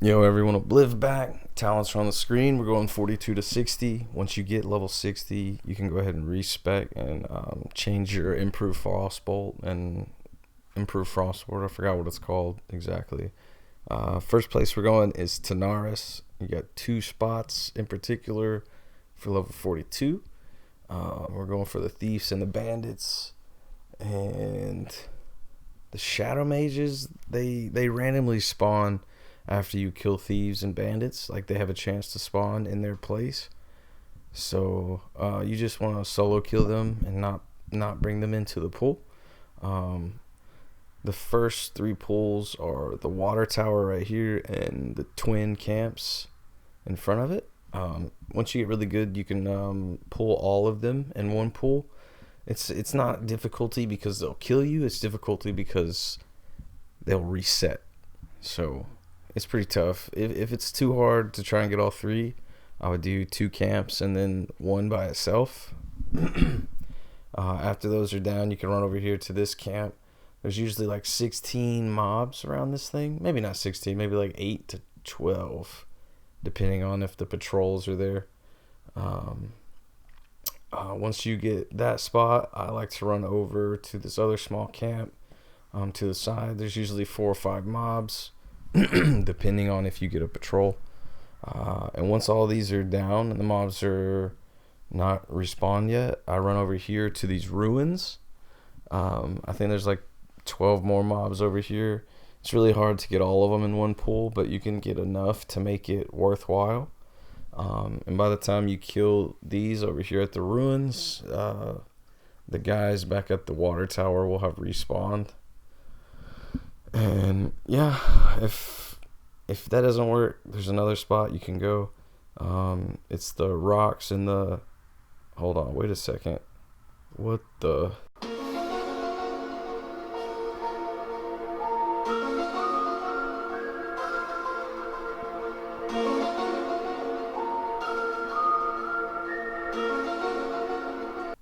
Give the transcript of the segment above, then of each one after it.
Yo, everyone, Obliv back. Talents are on the screen. We're going 42 to 60. Once you get level 60, you can go ahead and respec and change your improve frostbolt and improve frostbolt. I forgot what it's called exactly. First place we're going is to Norris. You got 2 spots in particular for level 42. We're going for the thieves and the bandits, and the shadow mages. They randomly spawn after you kill thieves and bandits. Like, they have a chance to spawn in their place, so you just want to solo kill them and not bring them into the pool. The first 3 pools are the water tower right here and the twin camps in front of it. Once you get really good, you can pull all of them in one pool. It's not difficulty because they'll kill you. It's difficulty because they'll reset. So it's pretty tough. If it's too hard to try and get all 3, I would do 2 camps and then 1 by itself. After those are down, you can run over here to this camp. There's usually like 16 mobs around this thing. Maybe not 16, maybe like 8 to 12, depending on if the patrols are there. Once you get that spot, I like to run over to this other small camp to the side. There's usually 4 or 5 mobs, depending on if you get a patrol. And once all these are down and the mobs are not respawned yet, I run over here to these ruins. I think there's like 12 more mobs over here. It's really hard to get all of them in one pool, but you can get enough to make it worthwhile. And by the time you kill these over here at the ruins, the guys back at the water tower will have respawned. And yeah, if that doesn't work, there's another spot you can go. It's the rocks in the... Hold on, wait a second. What the...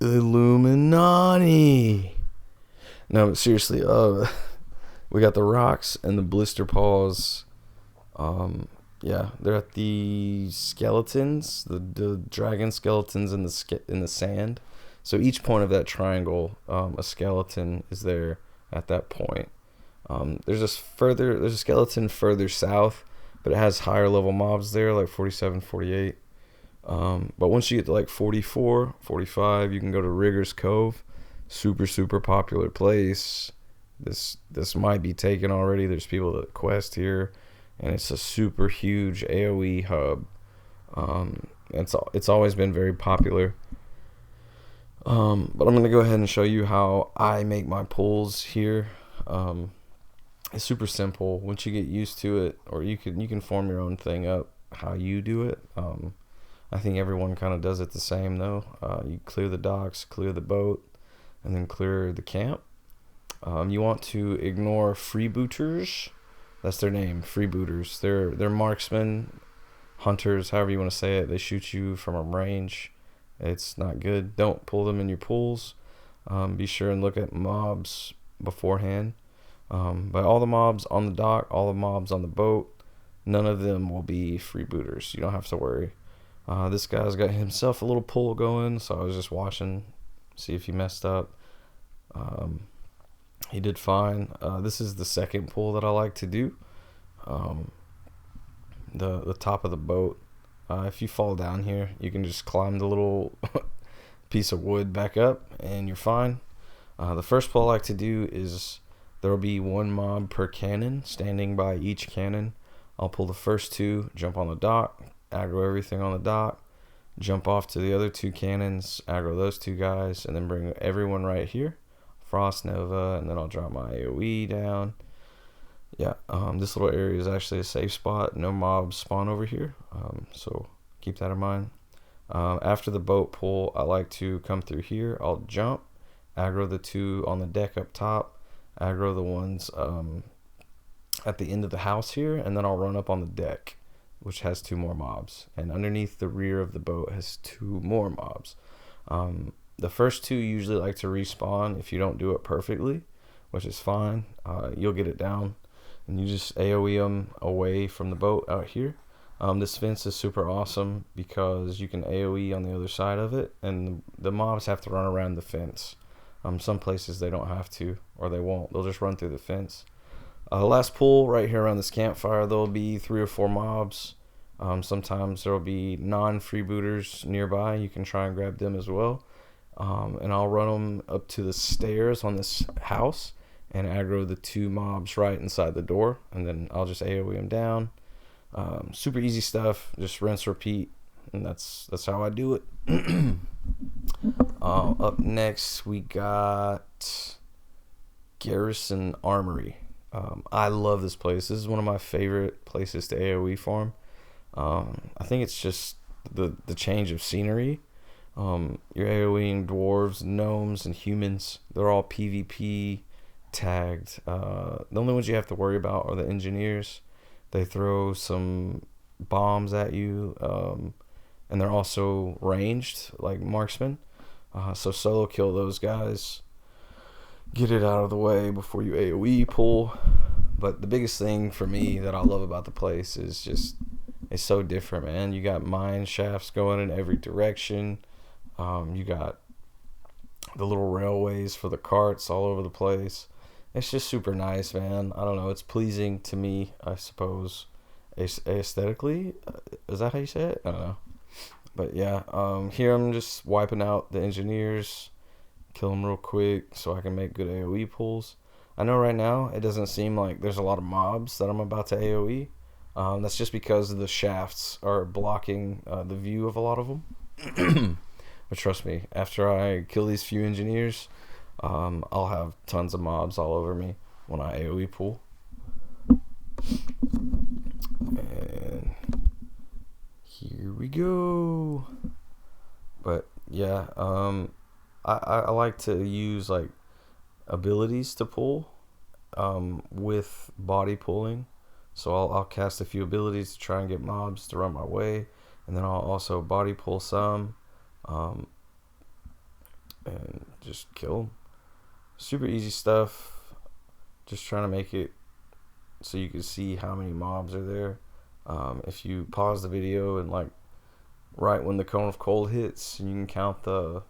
The Luma Nui. No, seriously, we got the rocks and the blister paws. Yeah, they're at the skeletons, the dragon skeletons in the sand. So each point of that triangle, a skeleton is there at that point. There's a skeleton further south, but it has higher level mobs there, like 47, 48. But once you get to like 44, 45, you can go to Rigger's Cove. Super popular place. This might be taken already. There's people that quest here, and it's a super huge AoE hub. It's always been very popular. But I'm gonna go ahead and show you how I make my pulls here. It's super simple. Once you get used to it, or you can form your own thing up how you do it. I think everyone kind of does it the same though. You clear the docks, clear the boat, and then clear the camp. You want to ignore freebooters. That's their name, freebooters. They're marksmen, hunters, however you want to say it. They shoot you from a range. It's not good. Don't pull them in your pools. Be sure and look at mobs beforehand. But all the mobs on the dock, all the mobs on the boat, none of them will be freebooters. You don't have to worry. This guy's got himself a little pull going, so I was just watching, see if he messed up. He did fine. This is the second pull that I like to do. The top of the boat. If you fall down here, you can just climb the little piece of wood back up, and you're fine. The first pull I like to do is there will be 1 mob per cannon standing by each cannon. I'll pull the first 2, jump on the dock, aggro everything on the dock, jump off to the other 2 cannons, aggro those 2 guys, and then bring everyone right here, Frost Nova, and then I'll drop my AoE down. Yeah, this little area is actually a safe spot. No mobs spawn over here, so keep that in mind. After the boat pull, I like to come through here. I'll jump, aggro the 2 on the deck up top, aggro the ones at the end of the house here, and then I'll run up on the deck, which has 2 more mobs, and underneath the rear of the boat has 2 more mobs. The first 2 usually like to respawn if you don't do it perfectly, which is fine. You'll get it down. and you just AoE them away from the boat out here. This fence is super awesome because you can AoE on the other side of it, and the mobs have to run around the fence. Some places they don't have to, or they won't. They'll just run through the fence. Last pool right here around this campfire, there'll be 3 or 4 mobs. Sometimes there'll be non-freebooters nearby. You can try and grab them as well. And I'll run them up to the stairs on this house and aggro the 2 mobs right inside the door, and then I'll just AoE them down. Super easy stuff. Just rinse, repeat, and that's how I do it. Up next we got Garrison Armoury. I love this place. This is one of my favorite places to AoE farm. I think it's just the change of scenery. You're AoEing dwarves, gnomes, and humans. They're all PvP tagged. The only ones you have to worry about are the engineers. They throw some bombs at you, and they're also ranged, like marksmen. So solo kill those guys. Get it out of the way before you AoE pull. But the biggest thing for me that I love about the place is just, it's so different, man. You got mine shafts going in every direction. You got the little railways for the carts all over the place. It's just super nice, man. I don't know. It's pleasing to me, I suppose, aesthetically. Is that how you say it? I don't know. But yeah, here I'm just wiping out the engineers, kill them real quick so I can make good AoE pulls. I know right now it doesn't seem like there's a lot of mobs that I'm about to AoE. That's just because the shafts are blocking the view of a lot of them. But trust me, after I kill these few engineers, I'll have tons of mobs all over me when I AoE pull. And here we go. But yeah, I like to use like abilities to pull with body pulling. So I'll cast a few abilities to try and get mobs to run my way, and then I'll also body pull some, and just kill them. Super easy stuff. Just trying to make it so you can see how many mobs are there. If you pause the video and like right when the cone of cold hits, you can count the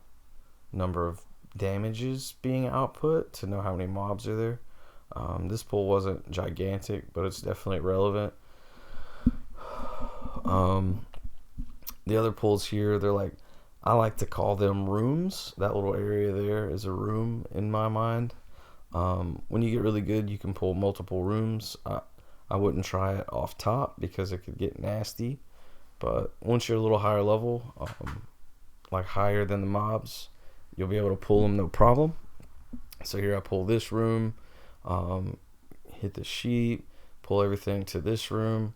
number of damages being output to know how many mobs are there. This pull wasn't gigantic, but it's definitely relevant. The other pulls here, they're like, I like to call them rooms. That little area there is a room in my mind. When you get really good, you can pull multiple rooms. I wouldn't try it off top because it could get nasty. But once you're a little higher level, like higher than the mobs, you'll be able to pull them no problem. So here I pull this room, hit the sheep, pull everything to this room,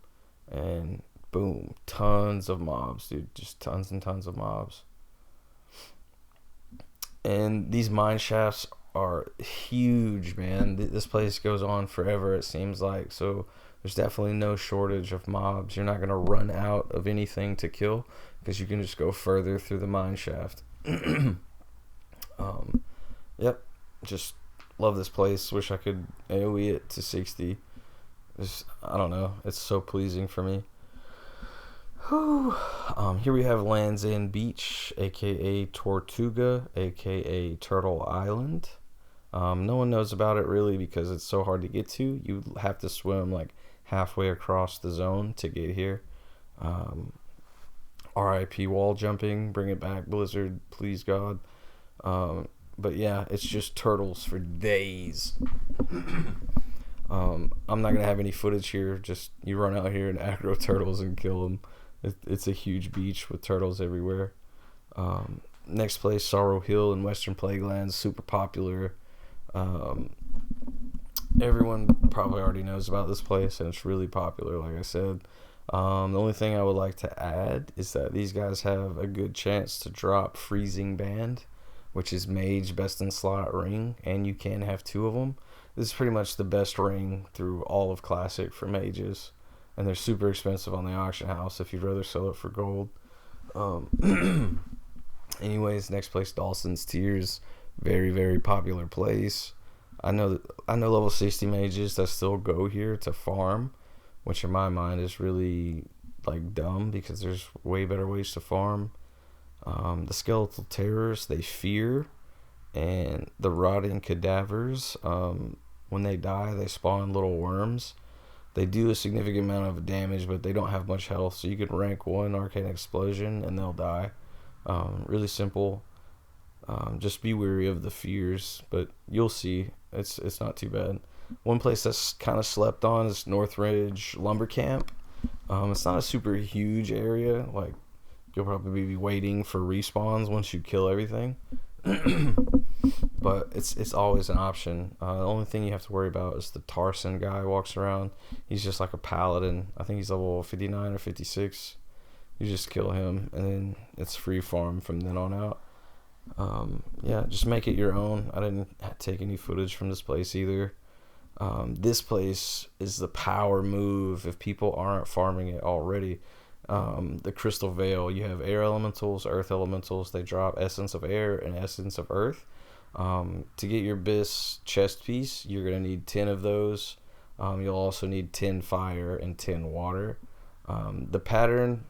and boom, tons of mobs, dude. Just tons and tons of mobs. And these mine shafts are huge, man. This place goes on forever, it seems like. So there's definitely no shortage of mobs. You're not going to run out of anything to kill because you can just go further through the mine shaft. Yep, just love this place. Wish I could AoE it to 60. I don't know, it's so pleasing for me. Whew. Here we have Land's End Beach, aka Tortuga, aka Turtle Island. No one knows about it really because it's so hard to get to. You have to swim like halfway across the zone to get here. RIP wall jumping, bring it back Blizzard, please God. But yeah, it's just turtles for days. I'm not gonna have any footage here. Just you run out here and aggro turtles and kill them. It's a huge beach with turtles everywhere. Next place, Sorrow Hill in Western Plaguelands, super popular. Everyone probably already knows about this place, and it's really popular, like I said. The only thing I would like to add is that these guys have a good chance to drop Freezing Band, which is Mage Best in Slot ring, and you can have 2 of them. This is pretty much the best ring through all of Classic for mages, and they're super expensive on the auction house if you'd rather sell it for gold. Anyways, next place, Daltons Steers, very, very popular place. I know level 60 mages that still go here to farm, which in my mind is really like dumb because there's way better ways to farm. The skeletal terrors they fear, and the rotting cadavers. When they die, they spawn little worms. They do a significant amount of damage, but they don't have much health, so you can rank one arcane explosion and they'll die. Really simple. Just be wary of the fears, but you'll see it's not too bad. One place that's kind of slept on is Northridge Lumber Camp. It's not a super huge area. Like, you'll probably be waiting for respawns once you kill everything. But it's always an option. The only thing you have to worry about is the Tarson guy walks around. He's just like a paladin. I think he's level 59 or 56. You just kill him, and then it's free farm from then on out. Yeah, just make it your own. I didn't take any footage from this place either. This place is the power move if people aren't farming it already. The Crystal Veil, you have air elementals, earth elementals. They drop essence of air and essence of earth. To get your Bis chest piece, you're going to need 10 of those. You'll also need 10 fire and 10 water. The pattern,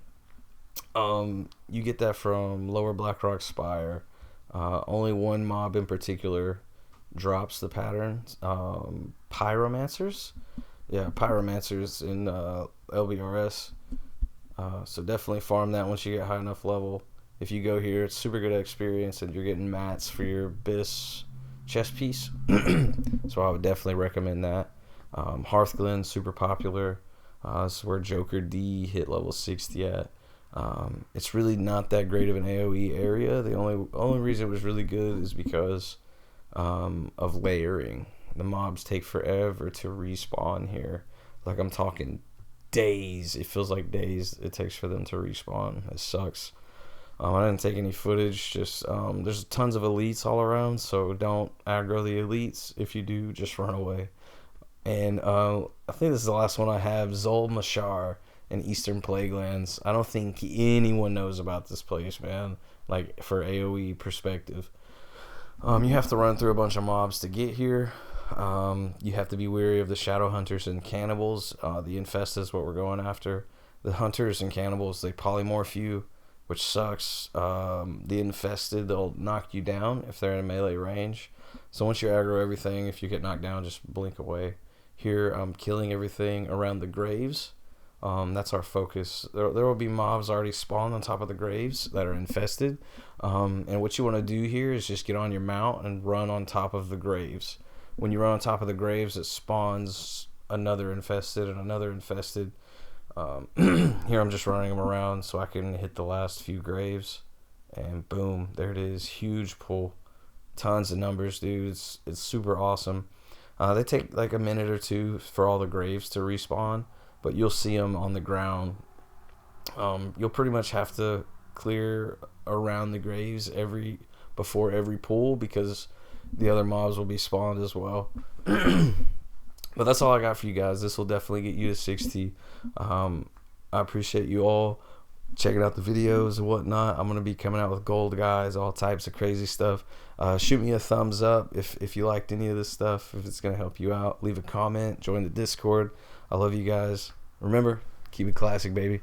you get that from Lower Blackrock Spire. Only one mob in particular drops the pattern. Pyromancers. Yeah, Pyromancers in LBRS. So definitely farm that once you get high enough level. If you go here, it's super good experience, and you're getting mats for your Bis chest piece. So I would definitely recommend that. Hearth Glenn, super popular. This is where Joker D hit level 60 at. It's really not that great of an AoE area. The only reason it was really good is because of layering. The mobs take forever to respawn here. Like, I'm talking days. It feels like days it takes for them to respawn. It sucks. I didn't take any footage. Just there's tons of elites all around, so don't aggro the elites. If you do, just run away. And I think this is the last one I have. Zol Mushara in Eastern Plaguelands. I don't think anyone knows about this place, man. Like, for AoE perspective, you have to run through a bunch of mobs to get here. You have to be wary of the shadow hunters and cannibals. The infest is what we're going after. The hunters and cannibals, they polymorph you, which sucks. The infested, they'll knock you down if they're in a melee range. So once you aggro everything, if you get knocked down, just blink away. Here, I'm killing everything around the graves. That's our focus. There will be mobs already spawned on top of the graves that are infested. And what you want to do here is just get on your mount and run on top of the graves. When you run on top of the graves, it spawns another infested and another infested. Here I'm just running them around so I can hit the last few graves, and boom, there it is. Huge pull, tons of numbers, dude. It's super awesome. They take like a minute or two for all the graves to respawn, but you'll see them on the ground. You'll pretty much have to clear around the graves before every pull, because the other mobs will be spawned as well. But that's all I got for you guys. This will definitely get you to 60. I appreciate you all checking out the videos and whatnot. I'm going to be coming out with gold guys, all types of crazy stuff. Shoot me a thumbs up if you liked any of this stuff, if it's going to help you out. Leave a comment, join the Discord. I love you guys. Remember, keep it classic, baby.